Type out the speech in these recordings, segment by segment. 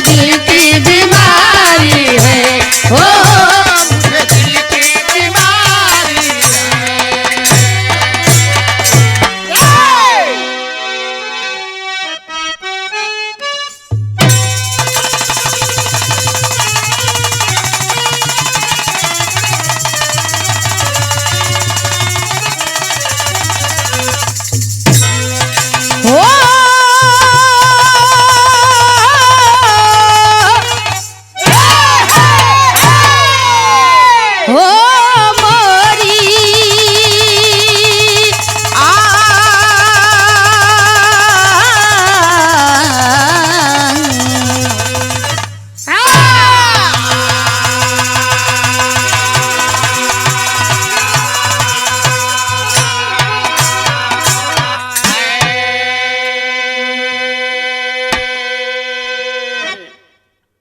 दिल की बीमारी है हो मुझे दिल की बीमारी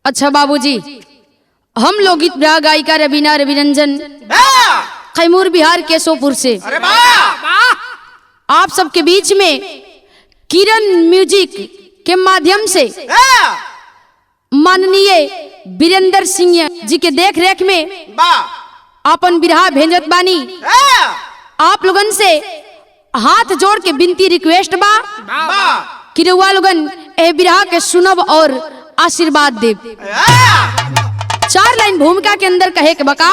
अच्छा बाबूजी, हम लोग गीत गायिका रवीना रविरंजन कैमूर बिहार केशोपुर से आप सबके बीच में किरण म्यूजिक के माध्यम से माननीय वीरेंद्र सिंह जी के देख रेख में अपन बिरहा भेजत बानी। आप लोगन से हाथ जोड़ के विनती रिक्वेस्ट बा कि रउआ लोगन ए बिरहा के सुनब और आशीर्वाद देव। 4 लाइन भूमिका के अंदर कहे के बका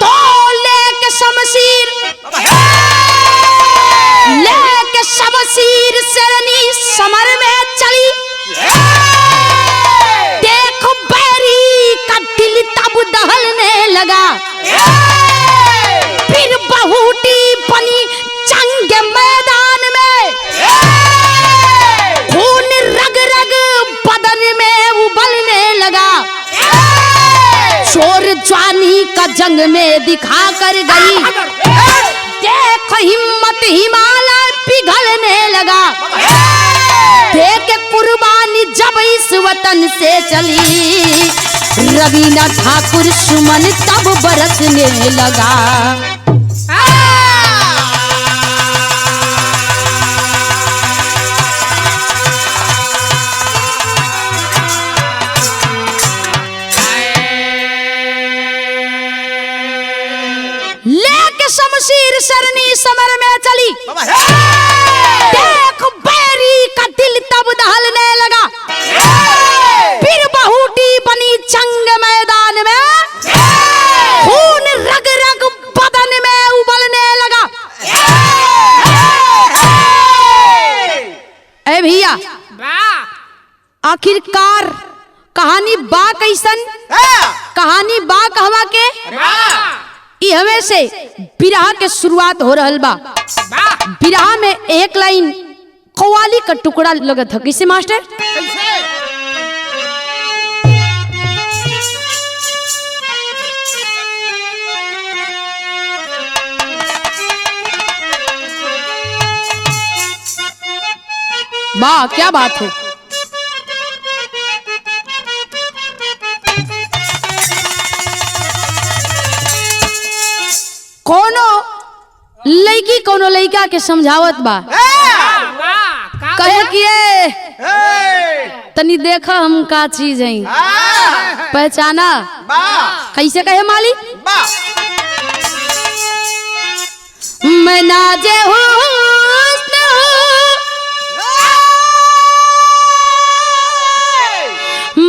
तो लेके शमशीर सरनी समर में चली देखो बैरी का दिल तब दहलने लगा फिर बहुटी बनी जंग मैदान में खून रग रग बदन में उबलने लगा शोर जवानी का जंग में दिखा कर गई देख हिम्मत हिमालय पिघलने लगा देख कुर्बानी जब इस वतन से चली रवीना ठाकुर सुमन तब बरसने लगा। लेके शमशीर सरनी समर में चली देख बैरी का दिल तब दहलने लगा फिर बहुटी बनी जंग मैदान में खून रग रग बदन में उबलने लगा। ए भैया आखिरकार कहानी बा कैसन कहानी बा कहवा के हमें से बिरहा के शुरुआत हो रहल बा। बिरहा में एक लाइन कव्वाली का टुकड़ा लगत है। किसे मास्टर वाह क्या बात है। कोनो लड़का के समझावत बा कहे कि तनी देखा हम का चीज है पहचाना कैसे कहे माली मैं नाजे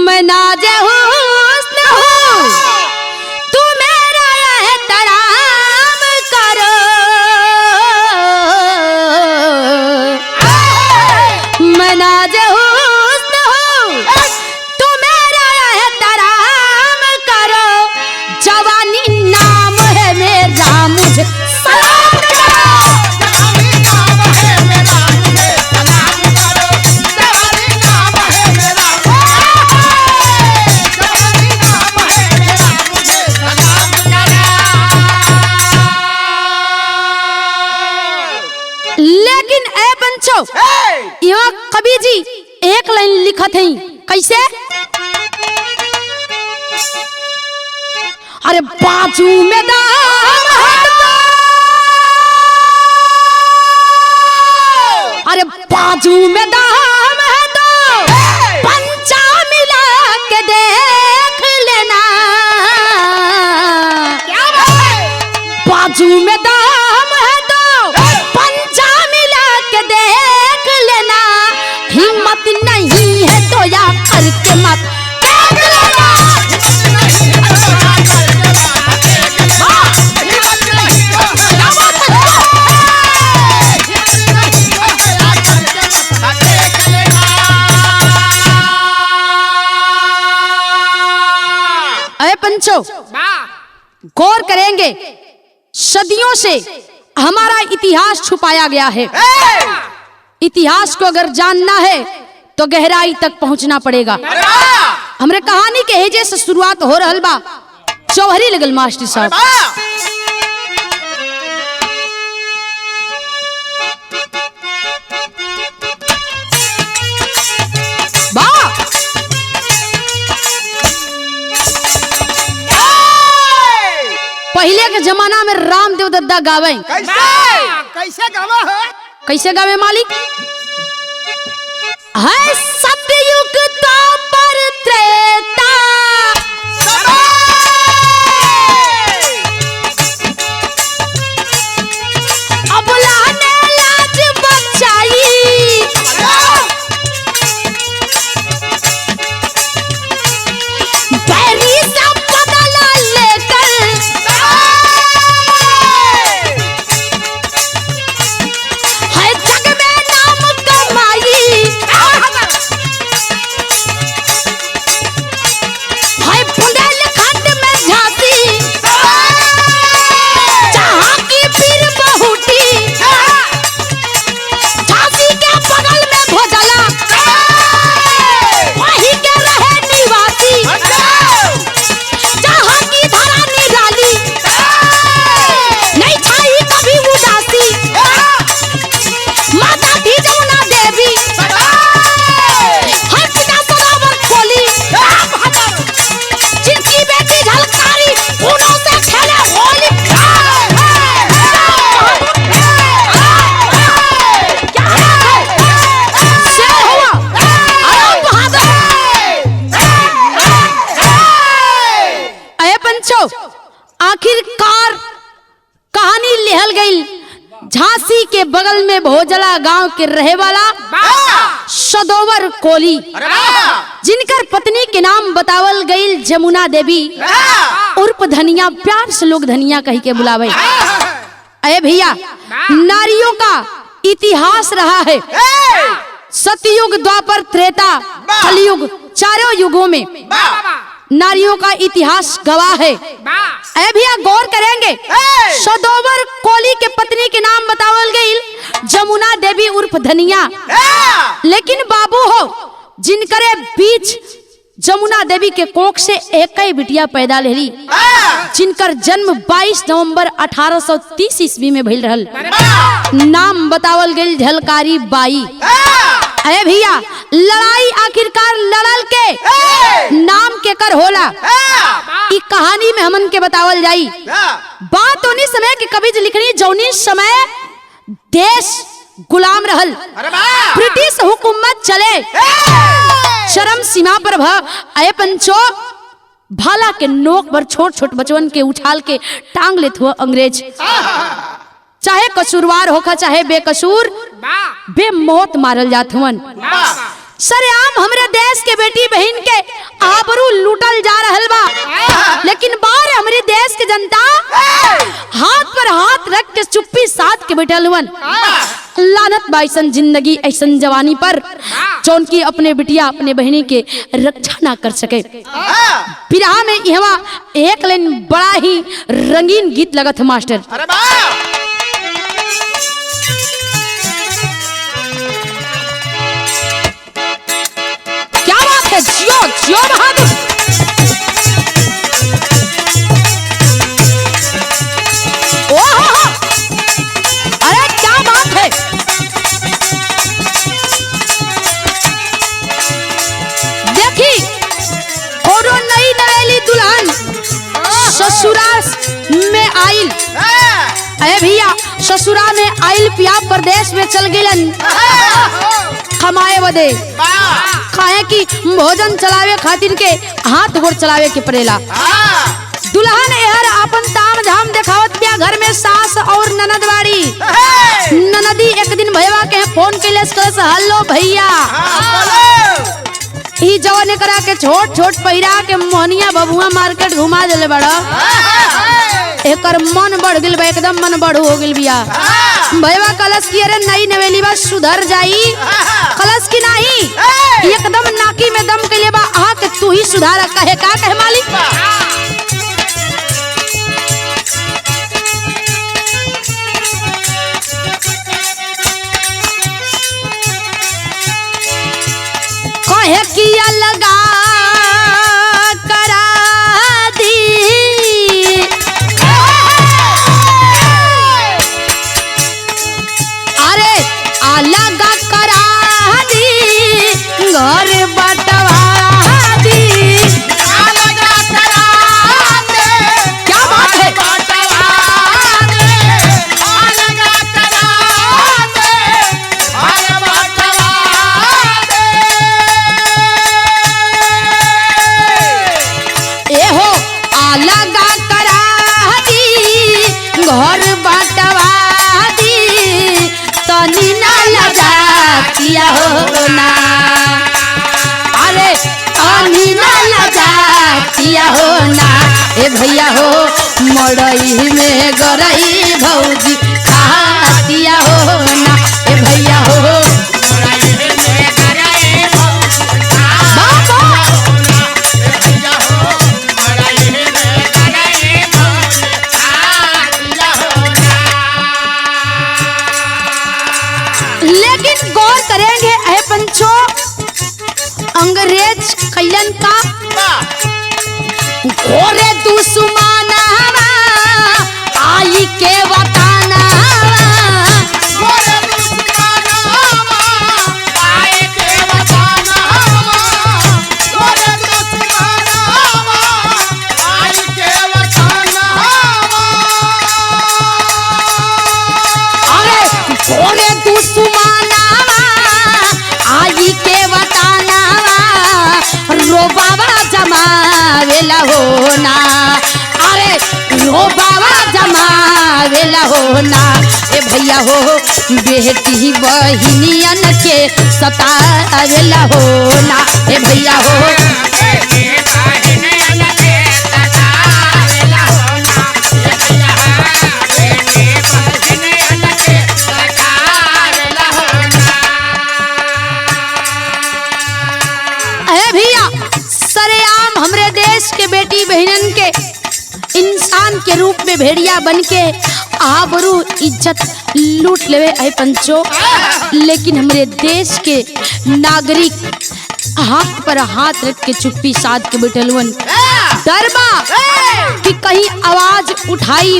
मैं नाजे हुस्न हूँ तू मेरा एहतराम करो मैं नाजे हुस्न हूँ तू मेरा एहतराम करो जवानी नाम है मेरा मुझे सलाम यहाँ कबीर जी एक लाइन लिखत है कैसे अरे बाजू में दाम बाजू में दाम है तो पंचा मिला के देख लेना, बाजू में दाम है तो पंचा मिला के देख लेना, हिम्मत नहीं है तो या करके मत देख लेना। अरे पंचो गौर करेंगे, सदियों से हमारा इतिहास छुपाया गया है। इतिहास को अगर जानना है तो गहराई तक पहुंचना पड़ेगा। हमरे कहानी के हेजे से शुरुआत हो रहल बा। चौहरी लगल मास्टर साहब। पहले के जमाना में रामदेव दद्दा गावे। कैसे गावा है? कैसे गावे मालिक? है सतयुग तो पर त्रेता, अब लाने लाज बचाई, बैरी से बदला लेकर है जग में नाम कमाई, है बुंदेलखंड में झांसी, जहाँ की पीर बहुटी, झांसी के बगल में भोजला, वहीं के रहे निवासी, जहाँ की धरा निराली, नहीं छाई कभी उदासी, माता थी जमुना देवी, हर पिता सरोवर खोली, जिनकी बेटी झलकारी फूलों से खेले होली। क्या है? शेर हुआ अरे बहादुर। अये पंचो, आखिरकार कहानी लिहल गई झांसी के बगल में भोजला गांव के रहे वाला सदोवर कोली, जिनकर पत्नी के नाम बतावल गई जमुना देवी उर्फ धनिया, प्यार से लोग धनिया कह के बुलावे। अरे भैया, नारियों का इतिहास रहा है। सतयुग, द्वापर, त्रेता, कलयुग, चारों युगों में नारियों का इतिहास गवाह है। अरे भैया गौर करेंगे, सदोवर कोली के पत्नी के नाम बतावल गई जमुना देवी उर्फ धनिया, लेकिन बाबू हो जिनकरे बीच जमुना देवी के कोख से एक ही बिटिया पैदा लेली, जिनकर जन्म 22 नवंबर 1830 ईस्वी में भइल रहल। नाम बतावल गई झलकारी बाई। अरे भैया, लड़ाई आखिरकार लड़ल के नाम के कर होला, ई कहानी में हमन के बतावल जाई। बात उन्हीं समय के कवि लिखनी जौनी समय देश गुलाम रहल, ब्रिटिश हुकूमत चले चरम सीमा पर भ। अये पंचो, भाला के नोक पर छोट छोट बचवन के उछाल के टांग लेत हुआ अंग्रेज, चाहे कसूरवार होखा चाहे बेकसूर, बेमौत मारल जात हुवन। सरेआम हमरे देश के बेटी बहन के आबरू लूटल जा रहल बा, लेकिन बार हमरे देश के जनता हाथ पर हाथ रख के चुप्पी साध के बैठल हुवन। लानत बाइसन जिंदगी ऐसन जवानी पर जौन की अपने बिटिया अपने बहनी के रक्षा ना कर सके। बिरहा में यहाँ एक लाइन बड़ा ही रंगीन गीत लगत है मास्टर। क्या बात है, जियो जियो बहादुर। ओहो, अरे क्या बात है। देखी और नई नवेली दुल्हन ससुराल में आइल, अरे भैया ससुरा में आइल पिया प्रदेश में चल गिलन कमाए बदे खाए की भोजन चलावे खातिर के हाथ गोड़ चलावे के पड़ेला। दुल्हन एहर अपन ताम झाम देखावत बिया घर में सास और ननद बाड़ी। ननदी एक दिन भैया के फोन के हेलो भैया ई जवान करा के छोट छोट पहिरा के मोहनिया बबुआ मार्केट घुमा देले बड़ा। एकर मन बढ़ गेल बा, एकदम मन बढ़ हो गेल बिया। भैया कलश की अरे नई नवेली बा सुधर जाई, कलश की नहीं एकदम नाकी में दम के लिए बा आ के तू ही सुधार कहे का कहे मालिक। कहे किया लगा करा दी अरे अलगा करा दी घर बटवा दी अलगा करा दे क्या बात है अलगा करा दे घर बटवा लगा करा दी घर बटवा दी तनी ना लगा किया हो ना अरे तनी ना लगा किया हो ना ए भैया हो मड़ई में गरई भौजी खा दिया हो ना ए भैया हो अंग्रेज कैलन का घोरे दुश्मना आई के बताना अरे घोरे दुश्मना आई के बताना रो बाबा जमावेला होना अरे रो बाबा जमावेला होना ए भैया हो बेटी बहिनियन के सतावेला होना ए भैया हो हमरे देश के बेटी बहनन के इंसान के रूप में भेड़िया बन के आबरू इज्जत लूट लेवे है पंचो। लेकिन हमरे देश के नागरिक हाथ पर हाथ रख के चुप्पी साध के बैठलवन डरबा कि कहीं आवाज उठाई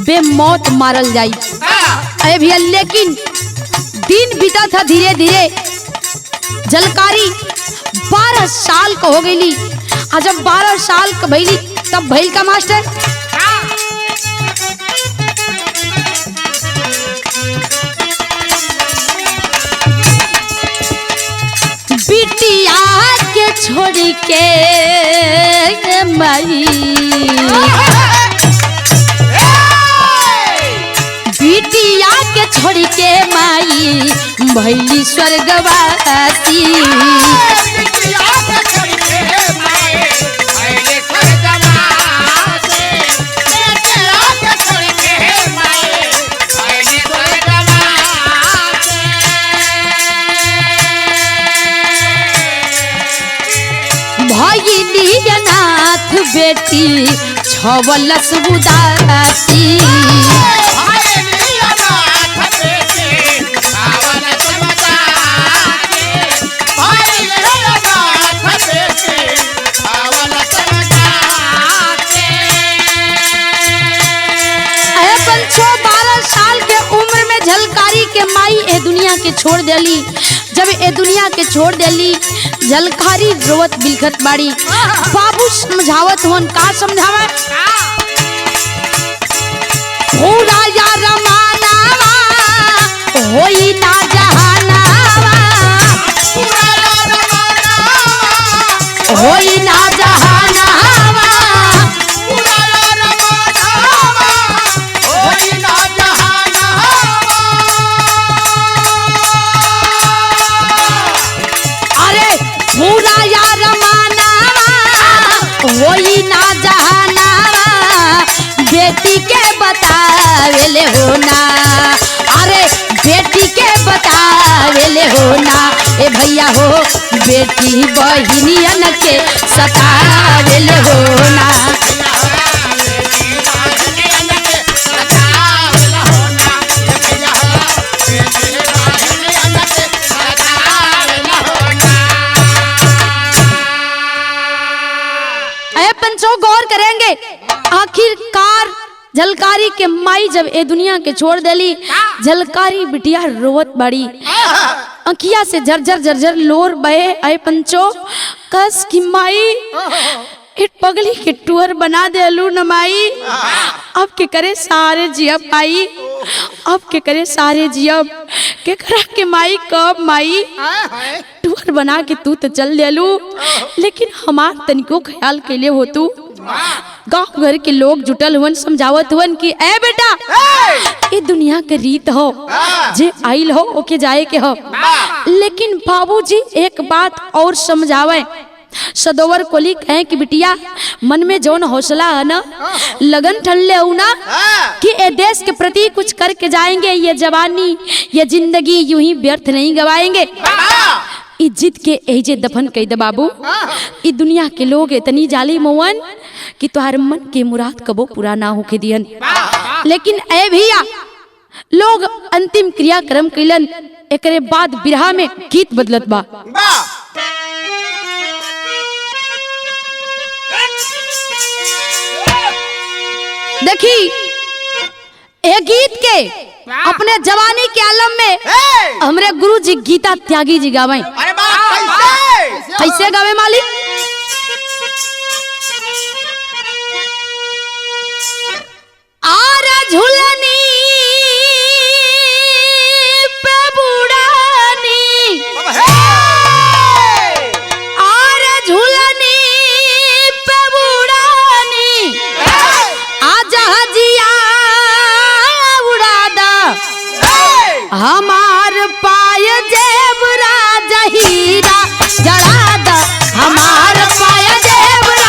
बेमौत मारल जाई अरे भैया। लेकिन दिन बीता था धीरे धीरे झलकारी 12 साल का हो गई। जब 12 साल का भैली तब भैल का मास्टर बिटिया के छोड़ के माई बिटिया के छोड़ के माई भैली स्वर्गवासी नाथ बेटी छवलस उदासी दुनिया के छोड़ देली। जब ए दुनिया के छोड़ देली झलकारी रोवत बिलखत बाड़ी। बाबू समझावत होन का समझावे पूरा होई ना जहानावा होई ना जहानावा अरे पूरा यार मानावा होई ना जहानावा बेटी के बतावेले होना अरे बेटी के बतावेले होना ए भैया हो बेटी बहिनियन के सतावेले होना पंचों गौर करेंगे आखिरकार झलकारी के माई जब ए दुनिया के छोड़ देली झलकारी बिटिया रोवत बड़ी अंकिया से झरझर झरझर लोर बहे आए पंचो कस की माई इट पगली के टूर बना दे अलू न माई अब के करे सारे जियब आई अब के करे सारे जियब के करा के माई कब माई टूर बना के तू तो चल देलू लेकिन हमार तनिको ख्याल के लिए हो तू गांव घर के लोग जुटल हुवन समझावत हुवन कि ए बेटा ये दुनिया के रीत हो जे आइल हो ओके जाए के हो लेकिन बाबूजी एक बात और समझावे सदोवर कोली कहे कि बिटिया मन में जौन हौसला है ना लगन ठल्ले हो ना कि ए देश के प्रति कुछ करके जाएंगे ये जवानी ये जिंदगी यूं ही व्यर्थ नहीं गवाएंगे इज्जत के एजे दफन कई दे बाबू ई दुनिया के लोग इतनी जाली मोहन कि तुहार मन के मुराद कबो पूरा ना होके दियन लेकिन ए भैया लोग अंतिम क्रियाक्रम कैलन एकरे बाद बिरहा में गीत बदलत बा देखी ए गीत के अपने जवानी के आलम में हमरे गुरु जी गीता त्यागी जी गावे कैसे गावे मालिक आरा झुलनी पे बुड़ानी आरा झुलनी पे बुड़ानी आजा जिया उड़ादा हमार पाय जेबरा जहीरा जड़ादा हमार पाय जेबरा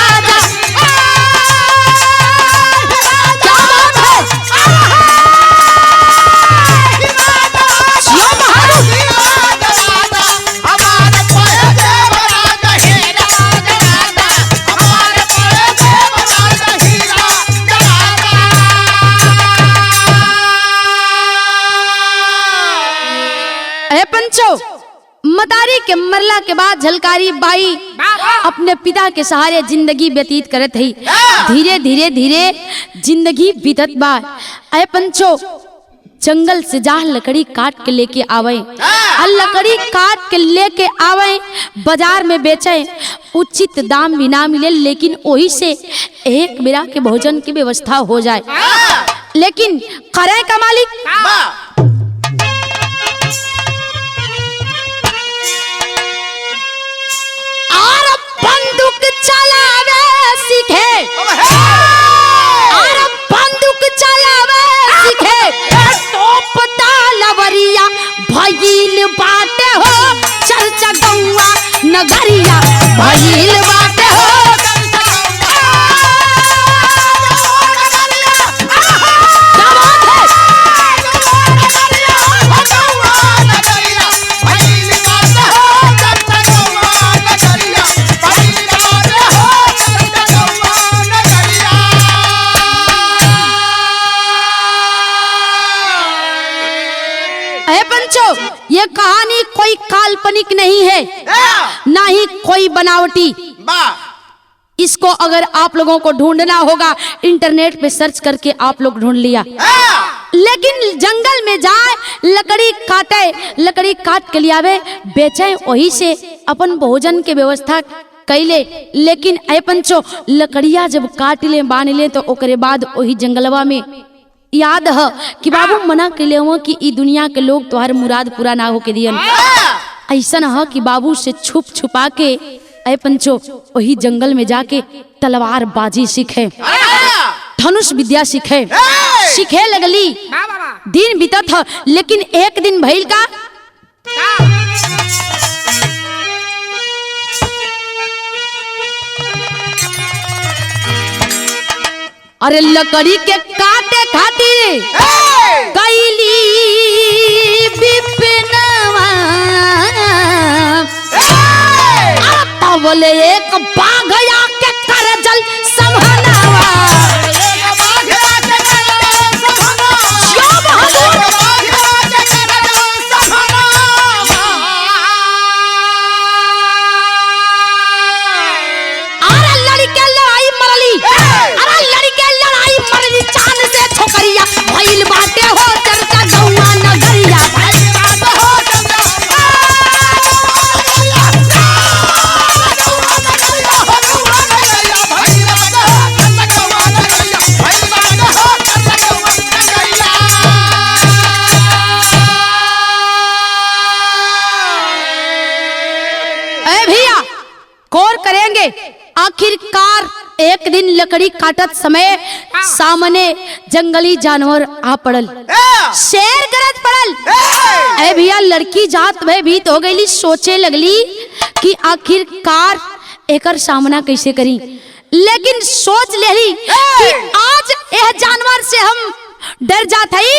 मदारी के मरला के बाद झलकारी बाई अपने पिता के सहारे जिंदगी व्यतीत करत है धीरे धीरे धीरे जिंदगी बीतत बा अय पंचो जंगल से जा लकड़ी काट के लेके आवे और लकड़ी काट के लेके आवे बाजार में बेचे उचित दाम भी ना मिले लेकिन वही से एक बेरा के भोजन की व्यवस्था हो जाए लेकिन करे का मालिक बंदूक चलावे सीखे और बंदूक चलावे सीखे तोप तालवरिया भइल बाटे हो चर्चा गौवा नगरिया भइल बाटे हो ये कहानी कोई काल्पनिक नहीं है ना ही कोई बनावटी इसको अगर आप लोगों को ढूंढना होगा इंटरनेट पे सर्च करके आप लोग ढूंढ लिया लेकिन जंगल में जाए लकड़ी काट के लियावे बेचे वही से अपन भोजन के व्यवस्था कैले लेकिन ऐ पंचो लकड़िया जब काट ले बांध ले तो ओकरे बाद वही जंगलवा में याद है कि बाबू मना के लिए कि ई दुनिया के लोग तोहर मुराद पूरा ना हो के दियन। ऐसा है कि बाबू से छुप छुपा के ऐ पंचो वही जंगल में जाके तलवार बाजी सीखे, धनुष विद्या सीखे सीखे लगली। दिन बीतत था, लेकिन एक दिन भइल का अरे लकड़ी के काटे खातिर कैली बिपिनवा बोले एक बाघ आके कर जल संभनावा। आखिरकार एक दिन लकड़ी काटत समय सामने जंगली जानवर आ पड़ल, शेर गरज पड़ल। अरे भैया लड़की जात भयभीत हो गई, सोचे लगली कि आखिरकार एकर सामना कैसे करी, लेकिन सोच लेली कि आज यह जानवर से हम डर जात हई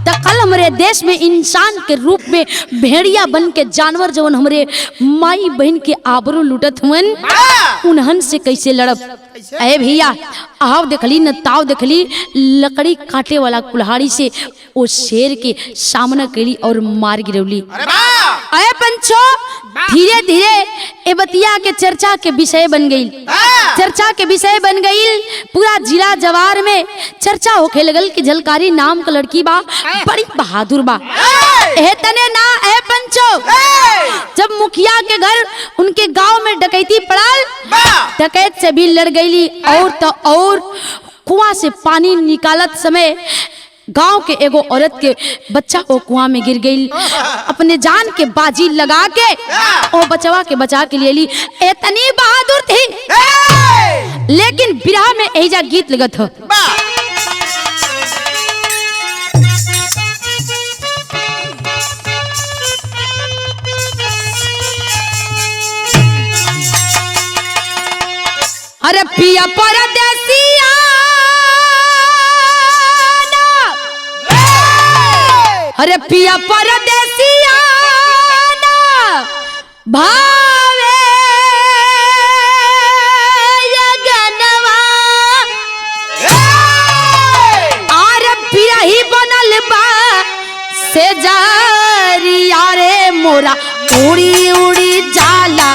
तो कल हमारे देश में इंसान के रूप में भेड़िया बन के जानवर जवन हमारे माई बहन के आबरू लुटत हुन उन्हन से कैसे लड़ब। अरे भैया आओ देखली न ताव देखली लकड़ी काटे वाला कुल्हाड़ी से वो शेर के सामना करी और मार गिरौली। अरे पंचो धीरे धीरे ए बतिया के चर्चा के विषय बन गई, चर्चा के विषय बन गई। पूरा जिला जवार में चर्चा होखे लगल कि झलकारी नाम का लड़की बा बड़ी बहादुर बा। तने ना ए पंचो जब मुखिया के घर उनके गांव में डकैती पड़ल, डकैत से भी लड़ गईली और तो और कुआं से पानी निकालत समय गांव के एगो औरत के बच्चा वो कुआं में गिर गई, अपने जान के बाजी लगा के वो बचवा के बचा के लिए ली। इतनी बहादुर थी, लेकिन बिरहा में एजा गीत लगत हो। अरे पिया परदेसिया अरे पिया परदेसिया भावे यगनवा आर बिरही बनल बा से जारिया रे मोरा उड़ी उड़ी जाला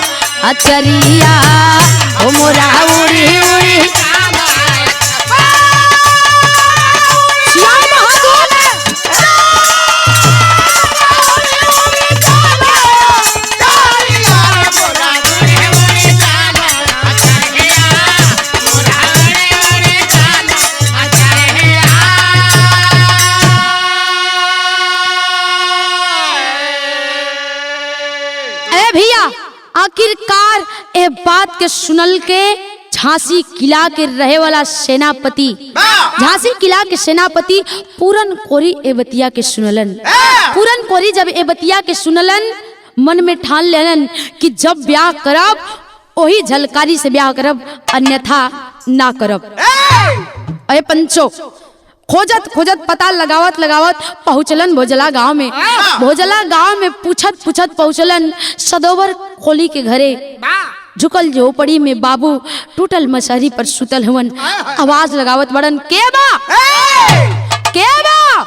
अचरिया ओ मोरा उड़ी उड़ी आखिरकार ए बात के सुनल के झांसी किला के रहे वाला सेनापति, झांसी किला के सेनापति पूरन कोरी ए बतिया के सुनलन। पूरन कोरी जब ए बतिया के सुनलन मन में ठान लेलन कि जब ब्याह करब वही झलकारी से ब्याह करब, अन्यथा ना करब। अरे पंचो खोजत खोजत पता लगावत लगावत पहुँचलन भोजला गांव में। भोजला गांव में पूछत पूछत पहुँचलन सदोवर खोली के घरे। झुकल झोपड़ी में बाबू टूटल मसहरी पर सुतल हुवन। आवाज लगावत बड़न के बा के बा।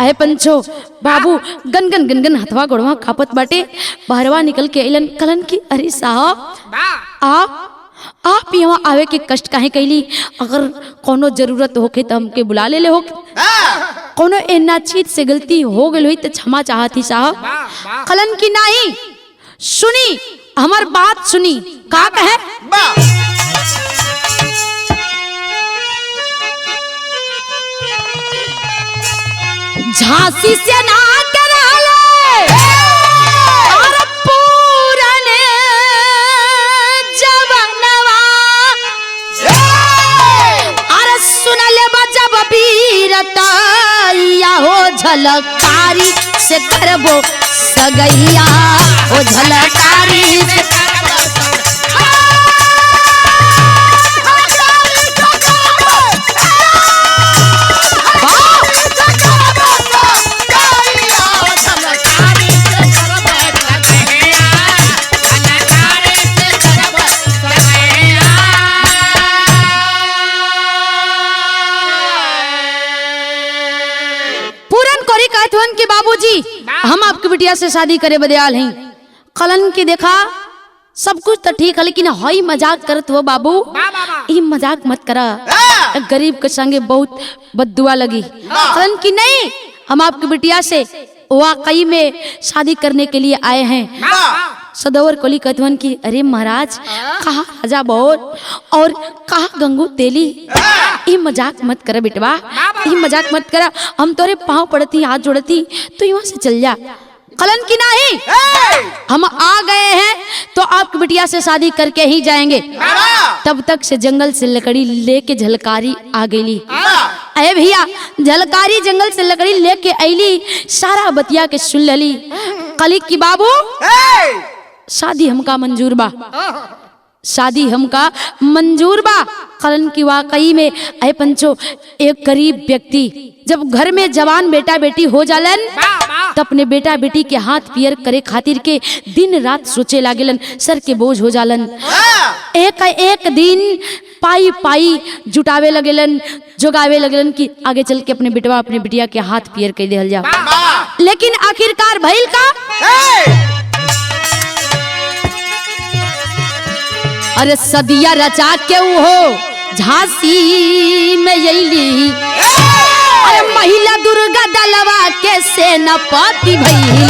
अरे पंचो बाबू गनगन गनगन हथवा गोड़वा खापत बाटे। बहरवा निकल के अलन कलन की अरे साहब आप यहाँ आवे के कष्ट काहे कैली, अगर कोनो जरूरत होके तो हमके बुला ले हो, कोनो एना चीज से गलती हो गई हुई तो क्षमा चाहती साहब। कलन की नहीं सुनी हमार बात सुनी का कहे। झांसी से ना कराले और पूरन जवनवा अरे सुनले जब बीरतैया हो झलकारी से करबो सगैया हो झलकारी से के बाबूजी हम आपकी बिटिया से शादी करे बदयाल हैं। कलन की देखा सब कुछ तो ठीक है लेकिन हई मजाक करत हो बाबू, ये मजाक मत करा, गरीब के संगे बहुत बददुआ लगी। कलन की नहीं, हम आपकी बिटिया से वाकई में शादी करने के लिए आए हैं। सदौर कोली कथवन की अरे महाराज कहा राजा बहुत और कहा गंगू तेली, ये मजाक मत कर बेटवा, ये मजाक मत करा, हम तोरे पाँव पड़ती हाथ जोड़ती तो यहाँ से चल जा। कलन की नहीं, हम आ गए हैं तो आपकी बिटिया से शादी करके ही जाएंगे। तब तक से जंगल से लकड़ी लेके झलकारी आ गई। अरे भैया झलकारी जंगल से लकड़ी लेके अली, सारा बतिया के सुन लली। कली की बाबू शादी हमका मंजूर बा, शादी हमका मंजूर बा। कलन की वाकई में अय पंचो एक गरीब व्यक्ति जब घर में जवान बेटा बेटी हो जालन तो अपने बेटा बेटी के हाथ पियर करे खातिर के दिन रात सोचे लागेलन, सर के बोझ हो जालन। एक दिन पाई पाई जुटावे लगेलन, जोगावे लगेलन कि आगे चल के अपने बेटवा अपने बिटिया के हाथ पियर कर देहल जा। लेकिन आखिरकार भइल का, अरे सदिया रचा के हो झांसी में यली, अरे महिला दुर्गा दलवा के सेनापति भइली।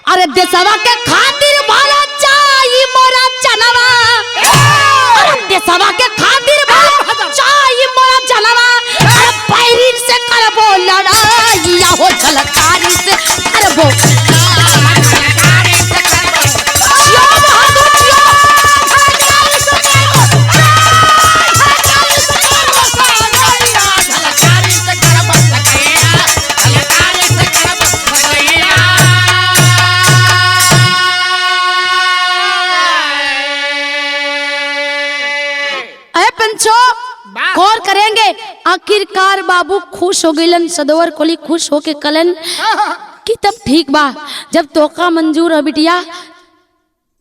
अरे देशवा के खातिर भाला चाही मोरा जनवा, अरे देशवा के खातिर भाला चाही मोरा जनवा, अरे पैरी से करबो लड़ाई हो झलकारी से करबो। गौर करेंगे आखिरकार बाबू खुश हो गईलन, सदोवर कोली खुश होके कलन कि तब ठीक बा, जब तोका मंजूर है बिटिया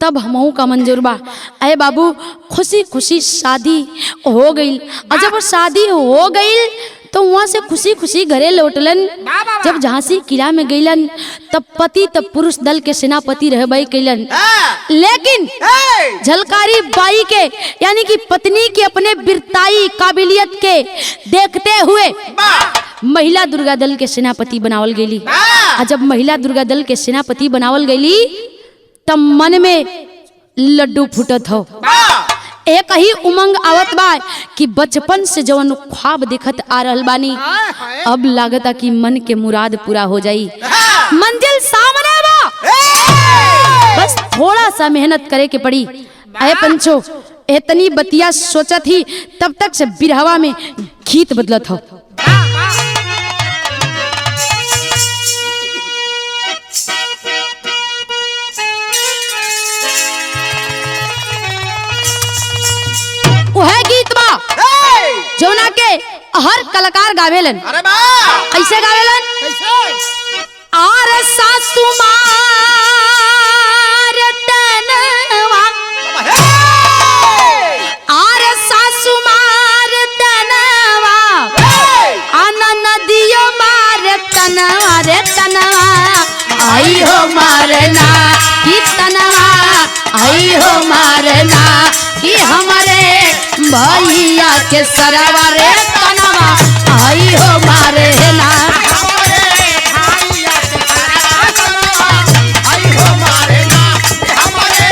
तब हमहू का मंजूर बा। अरे बाबू खुशी खुशी शादी हो गई, और जब शादी हो गई तो वहाँ से खुशी खुशी घरे लौटलन। जब झांसी किला में गईलन तब पति तब पुरुष दल के सेनापति रहबई कैलन, लेकिन झलकारी बाई के यानी कि पत्नी के अपने वीरताई काबिलियत के देखते हुए महिला दुर्गा दल के सेनापति बनावल गईली। और जब महिला दुर्गा दल के सेनापति बनावल गईली तब मन में लड्डू फूटत हो, एक ही उमंग आवत बा कि बचपन से जवन ख्वाब देखत आ रहल बानी अब लागता कि मन के मुराद पूरा हो जाई, मंजिल सामने बा, बस थोड़ा सा मेहनत करे के पड़ी। अरे पंचो इतनी बतिया सोचत ही तब तक से बिरहवा में गीत बदलत हो। वह गीत बा जौना के हर कलाकार गावेलन। कैसे गावेलन? आर सासु मार तनवा, आर सासु मार तनवा, आना नदियो मार तनवा रे तनवा, आई हो मारना कि तनवा, आई हो मारना कि हमारे भैया के सरवा रे तनवा, आई हो मारे ना। आई हो मारे ना, हमारे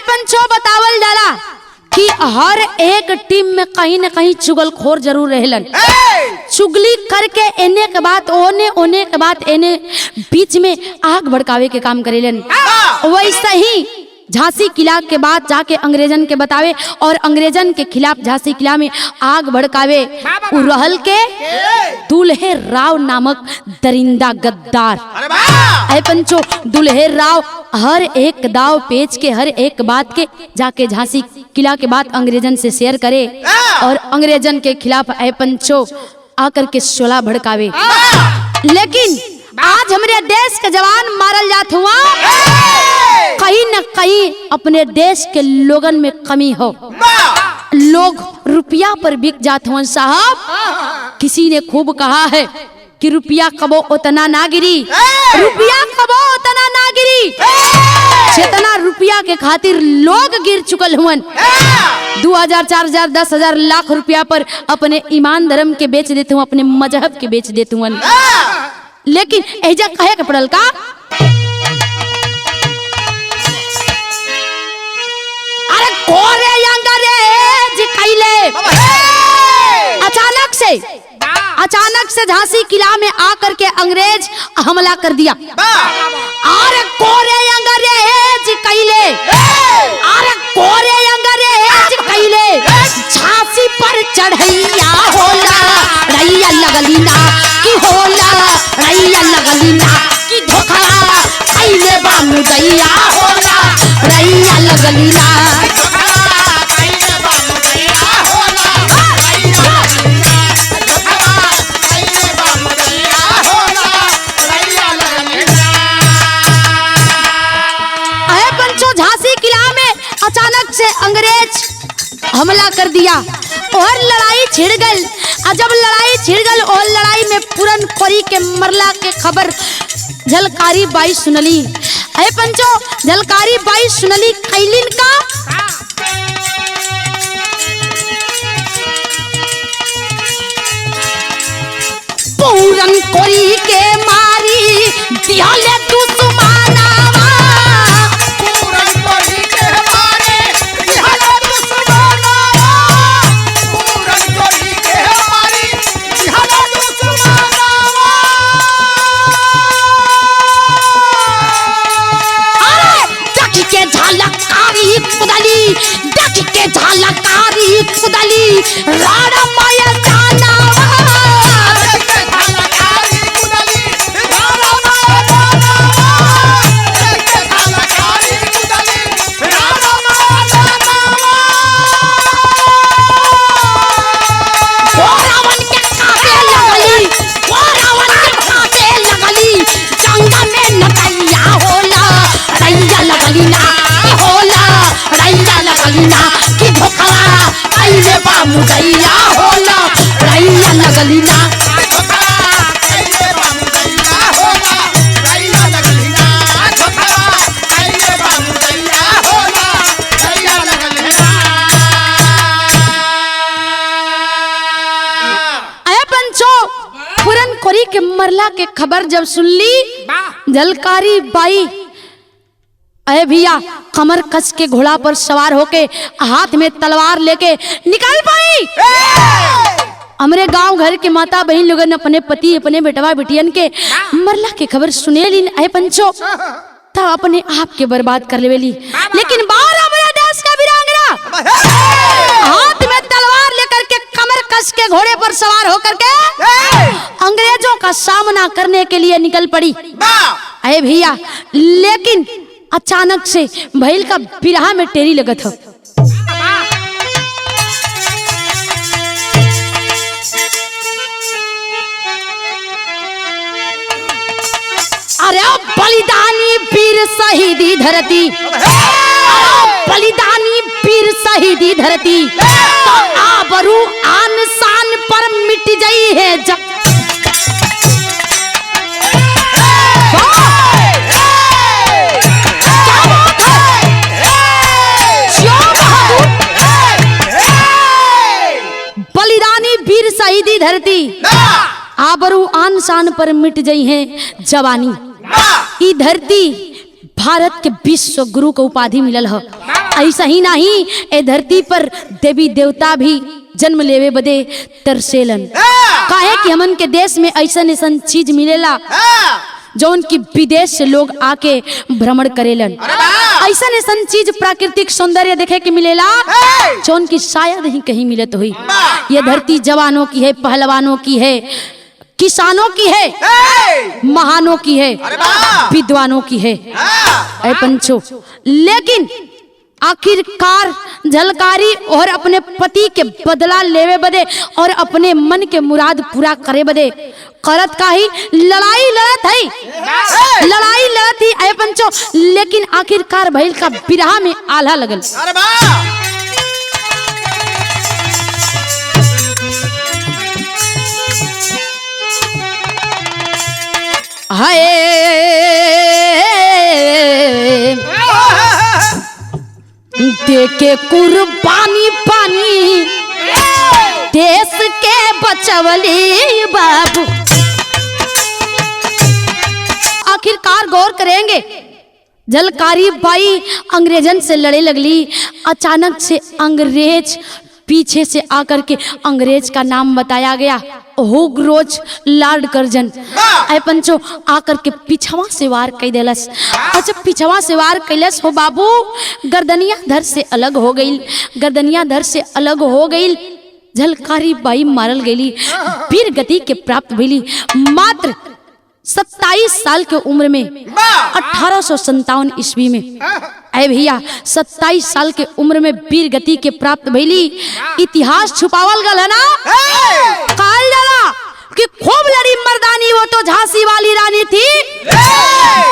पंचो बतावल जाला कि हर एक टीम में कहीं न कहीं चुगलखोर जरूर रहेलन। चुगली करके एने के बाद ओने, ओने के बाद एने, बीच में आग भड़कावे के काम करेलन। वैसे ही झांसी किला के बाद जाके अंग्रेजन के बतावे और अंग्रेजन के खिलाफ झांसी किला में आग भड़कावे रहल के दुल्हे राव नामक दरिंदा गद्दार। अरे पंचो, दुल्हे राव हर एक दाव पेच के, हर एक बात के जाके झांसी किला के बाद अंग्रेजन से शेयर करे और अंग्रेजन के खिलाफ अय पंचो आकर के शोला भड़कावे। लेकिन आज हमारे देश के जवान मारल जात हुआ, कहीं न कहीं अपने देश के लोगन में कमी हो। लोग रुपया पर बिक जाते हैं साहब। किसी ने खूब कहा है कि रुपया कबो उतना ना गिरी, रुपया कबो उतना ना गिरी जितना रुपया के खातिर लोग गिर चुकल हुए। 2000, 4000, 10,000 लाख रुपया पर अपने ईमान धर्म के बेच देते हुए, अपने मजहब के बेच देते हुए। लेकिन एजा कहे के पड़ल का, अरे कोरे अंग्रेज कैले अचानक से झांसी किला में आकर के अंग्रेज हमला कर दिया। अरे कोरे अंग्रेज कैले, अरे कोरे अंग्रेज कैले झांसी पर चढ़ैया होला, रैया लगलीना की होला, रैया लगलीना की धोखा कैले बामू गैया होला, रैया लगलीना। झांसी किला में अचानक से अंग्रेज हमला कर दिया और लड़ाई छिड़ गई। जब लड़ाई छिड़ गई और लड़ाई में पूरन कोरी के मरला के खबर झलकारी बाई सुनली। अरे पंचो, झलकारी बाई सुनली कैलिन का, पूरन कोरी के मारी दियाले दुश्मनावा, झालकारी कुदली राणा माया जानावा, झालकारी कुदली राणा माया जानावा, झालकारी कुदली राणा माया जानावा। रावण के काटे लगली, रावण के काटे लगली, जंगा में नटैया होला, रैया लगली ना होला, रैया लगली ना की धोखा कैले बामू गैया होला, रैया लगली ना। कैले बामू गैया होला, रैया लगली ना, धोखा कैले बामू गैया होला, रैया लगली ना। अरे पंचो, पूरन कोरी के मरला के खबर जब सुनली झलकारी बाई, अरे भैया कमर कस के घोड़ा पर सवार होके हाथ में तलवार लेके निकल पाई। हमरे गांव घर के माता बहन लोगन अपने पति, अपने बेटवा बेटियन के मरला के खबर सुने ली। अरे पंचो, ता अपने आप के बर्बाद कर लेवेली। लेकिन बाहर हमारे देश का वीरांगना हाथ में तलवार लेकर के कमर कस के घोड़े पर सवार होकर के अंग्रेजों का सामना करने के लिए निकल पड़ी। अरे भैया, लेकिन अचानक से भैल का बिरहा में टेरी लगत हो। अरे बलिदानी वीर शहीदी धरती, बलिदानी वीर शहीदी धरती, तो आबरू आन शान पर मिट गई है जब। बलिदानी वीर शहीदी धरती, आबरू आन शान पर मिट गई है जवानी। ई धरती भारत के विश्व गुरु को उपाधि मिलल है। ऐसा ही नहीं, ए धरती पर देवी देवता भी जन्म लेवे बदे तरसेलन। काहे कि हमन के देश में ऐसा चीज मिलेला जौन की विदेश से लोग आके भ्रमण करेलन। ऐसा चीज प्राकृतिक सौंदर्य देखे के मिलेला जौन की शायद ही कहीं मिलत हुई। ये धरती जवानों की है, पहलवानों की है, किसानों की है, महानों की है, विद्वानों की है ऐ पंचो। लेकिन आखिरकार झलकारी और अपने पति के बदला लेवे बदे और अपने मन के मुराद पूरा करे बदे करत का ही लड़ाई लड़त है, लड़ाई लड़त ही ऐ पंचो। लेकिन आखिरकार भइल का बिरहा में आल्हा लगल। हाय देके कुर्बानी पानी देश के बचवली बाबू। आखिरकार गौर करेंगे, झलकारी बाई अंग्रेजन से लड़े लगली। अचानक से अंग्रेज पीछे से आकर के अंग्रेज का नाम बताया गया, हुगरोज लॉर्ड कर्जन ऐ पंचो आकर के पिछवा से वार कई देलस। अच्छा पिछवा से वार कैलस हो बाबू, गर्दनिया धर से अलग हो गई, गर्दनिया धर से अलग हो गई। झलकारी बाई मारल गई, वीर गति के प्राप्त भइली। मात्र 27 साल के उम्र में 1857 ईस्वी में ऐ भैया 27 साल के उम्र में वीर गति के प्राप्त भइली। इतिहास छुपावल गल है ना, कहल जाला कि खूब लड़ी मर्दानी वो तो झांसी वाली रानी थी,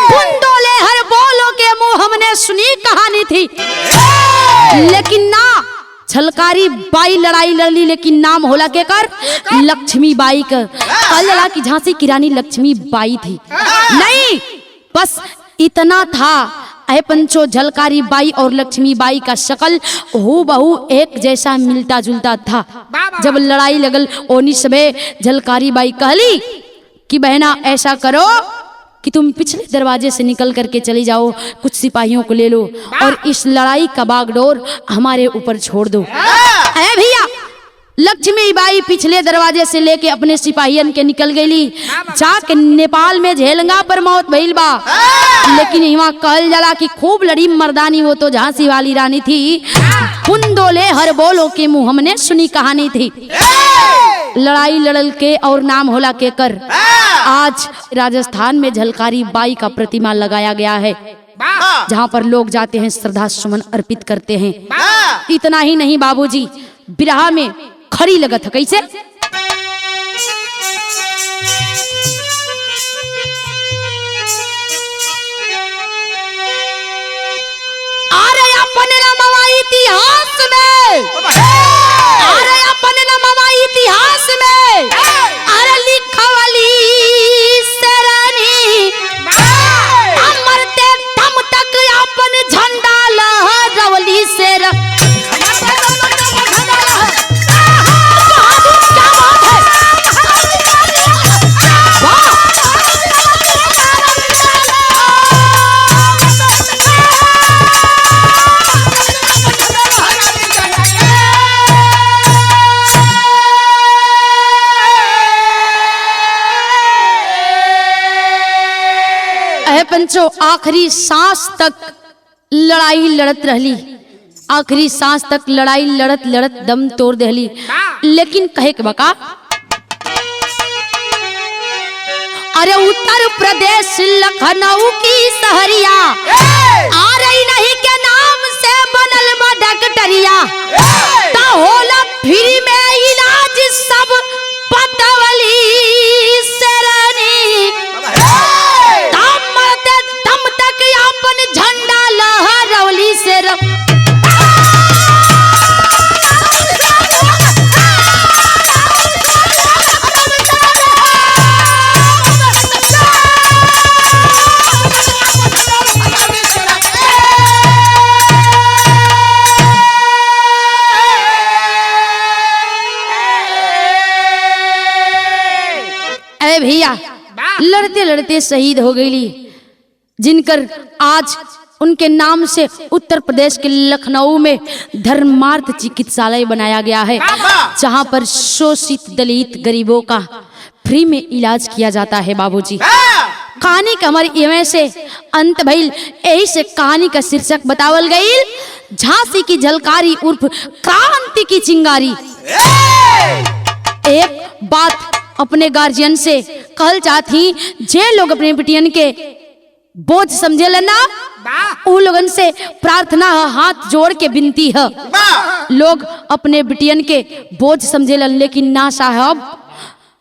कुंडोले हर बोलो के मुंह हमने सुनी कहानी थी। लेकिन ना, झलकारी बाई लड़ाई लड़ली लेकिन नाम होला के कर लक्ष्मी बाई का। कहल जाला कि झांसी की रानी लक्ष्मी बाई थी, नहीं बस इतना था ऐ पंचो। झलकारी बाई और लक्ष्मी बाई का शक्ल हूबहू एक जैसा मिलता जुलता था। जब लड़ाई लगल ओनी सबे झलकारी बाई कहली कि बहना ऐसा करो कि तुम पिछले दरवाजे से निकल करके चली जाओ, कुछ सिपाहियों को ले लो और इस लड़ाई का बागडोर हमारे ऊपर छोड़ दो। ऐ भैया लक्ष्मी बाई पिछले दरवाजे से लेके अपने सिपाहियन के निकल गईली। जाके नेपाल में झेलंगा पर मौत भइल बा। लेकिन यहाँ कहल जाला कि खूब लड़ी मर्दानी वो तो झांसी वाली रानी थी, कुंडोले हर बोलो के मुंह हमने सुनी कहानी थी। लड़ाई लड़ल के और नाम होला के कर आज राजस्थान में झलकारी बाई का प्रतिमा लगाया गया है, जहाँ पर लोग जाते हैं श्रद्धा सुमन अर्पित करते हैं। इतना ही नहीं बाबूजी, बिरहा में खड़ी लगत है कैसे। अरे अपन नमवा इतिहास में, अरे अपन नमवा इतिहास में, अरे लिखवली सरनी अमरते दम तक अपन झंडा लहरवली शेर। पंचो आखिरी सांस तक लड़ाई लड़त रहली, आखिरी सांस तक लड़ाई लड़त लड़त दम तोड़ देली। लेकिन कहे के बका, अरे उत्तर प्रदेश लखनऊ की सहरिया आ रही नहीं के नाम से बनल बा डॉक्टरिया, ता होला फ्री में इलाज सब पतवली सरनी, दम तक अपन झंडा लहरवली शेर। भैया लड़ते लड़ते शहीद हो गई। जिनकर आज उनके नाम से उत्तर प्रदेश के लखनऊ में धर्मार्थ चिकित्सालय बनाया गया है, जहां पर शोषित दलित गरीबों का फ्री में इलाज किया जाता है। बाबूजी, कहानी का हमारी इवें से अंत भइल, यही से कहानी का शीर्षक बतावल गई, झांसी की झलकारी उर्फ क्रांति की चिंगारी। एक बात अपने गार्जियन से कहल चाहती, जे लोग अपने बिटियन के बोझ समझे लेना, उ लोगन से प्रार्थना है, हाथ जोड़ के विनती है, लोग अपने बिटियन के बोझ समझे लन, लेकिन ना साहब,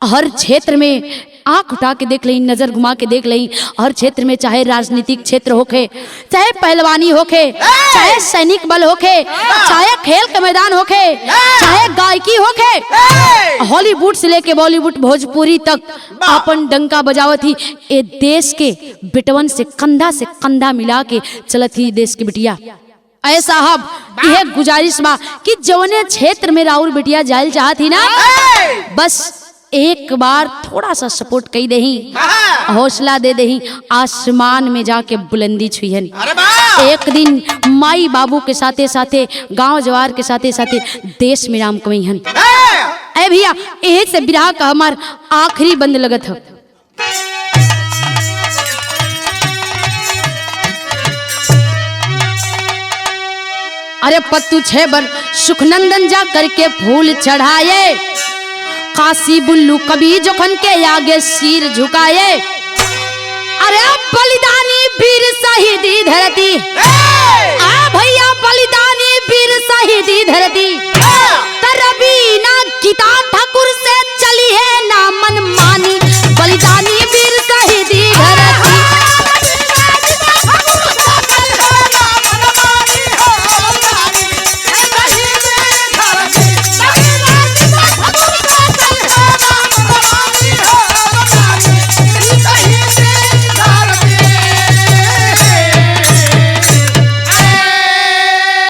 हर क्षेत्र में आंख उठा के देख लें, नजर घुमा के देख लें, हर क्षेत्र में, चाहे राजनीतिक क्षेत्र होके, चाहे पहलवानी होके, चाहे सैनिक बल होके, चाहे खेल का मैदान होके, चाहे गायकी होके, हॉलीवुड से लेके बॉलीवुड भोजपुरी तक अपन डंका बजावत ही ए देश के बिटवन से कंधा मिला के चलत ही देश की बिटिया। ऐसा साहब, यह गुजारिश बा कि जवने क्षेत्र में राउर बिटिया जायल चाहत ही ना, बस एक बार थोड़ा सा सपोर्ट कई दही, हौसला दे दही, आसमान में जाके बुलंदी छुईहन। एक दिन माई बाबू के साथे साथे, गांव जवार के साथे साथे देश में नाम कमईहन। ऐ भैया, यही से बिरहा का हमार आखिरी बंद लगत है। अरे पत्तू छे बर सुखनंदन जा करके फूल चढ़ाए, काशी बुल्लू कभी जोखन के आगे सिर झुकाए। अरे बलिदानी वीर शहीदी धरती, आ भैया बलिदानी